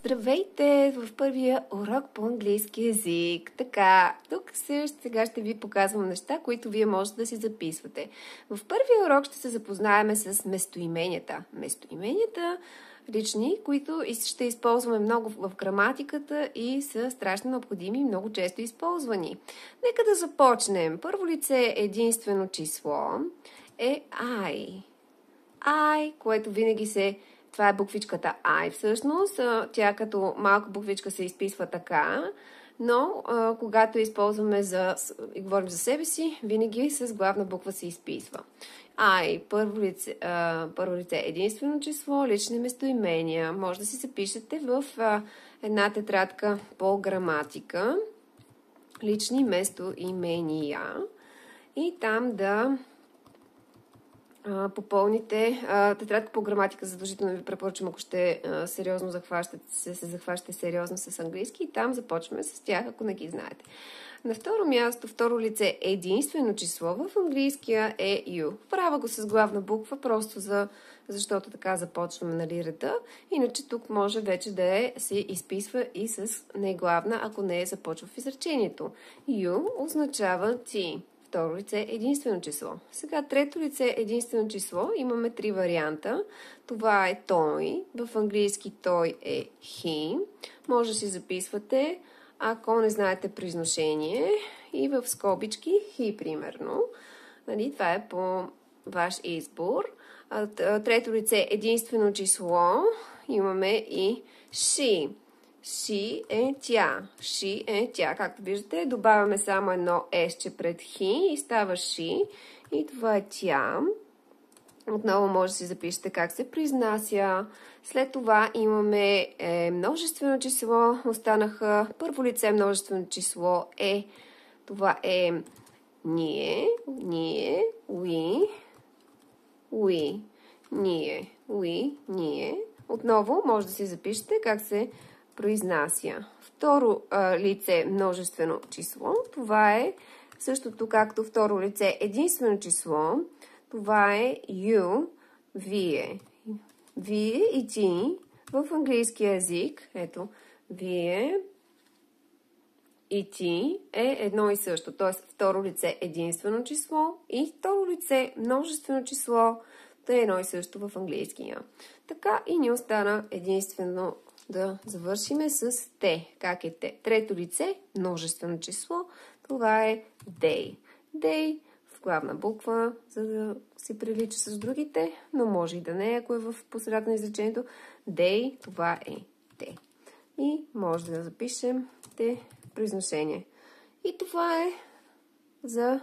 Здравейте в първия урок по английски язик. Така, тук сега ще ви показвам неща, които вие можете да си записвате. В първия урок ще се запознаем с местоименията. Местоименията лични, които ще използваме много в граматиката и са страшно необходими и много често използвани. Нека да започнем. Първо лице единствено число е I. I, което винаги това е буквичката I всъщност. Тя като малка буквичка се изписва така, но когато използваме и говорим за себе си, винаги с главна буква се изписва. I, първо лице единствено число, лични местоимения. Може да си запишете в една тетрадка по граматика. Лични местоимения. И там да попълните тетрадка по граматика, задължително ви препоръчвам, ако ще сериозно се захващате сериозно с английски, и там започваме с тях, ако не ги знаете. На второ място, второ лице единствено число в английския е you. Правя го с главна буква, просто защото така започваме, нали, реда. Иначе тук може вече да се изписва и с неглавна, ако не започва в изречението. You означава ти. Второ лице единствено число. Сега трето лице единствено число. Имаме три варианта. Това е той. В английски той е he. Може да си записвате, ако не знаете произношение, и в скобички he, примерно. Нали, това е по ваш избор. Трето лице единствено число. Имаме и she. She е тя. She е тя. Както виждате, добавяме само едно S пред he и става she. И това е тя. Отново може да си запишете как се произнася. След това имаме множествено число. Останаха първо лице множествено число е. Това е ние, we, ние. Отново може да си запишете как се произнася. Второ лице множествено число. Това е същото както второ лице единствено число. Това е you, вие. Вие и ти в английски язик. Ето, вие и ти е едно и също. Т.е. второ лице единствено число и второ лице множествено число. То е едно и също в английския. Така и ни остана единствено да завършиме с те. Как е те? Трето лице, множествено число. Това е they. They в главна буква, за да си прилича с другите, но може и да не, ако е в посредата на изречението. They, това е те. И може да запишем те произношение. И това е за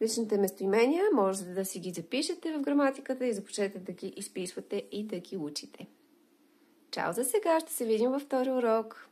личните местоимения. Може да си ги запишете в граматиката и започнете да ги изписвате и да ги учите. Чао за сега, ще се видим във втори урок.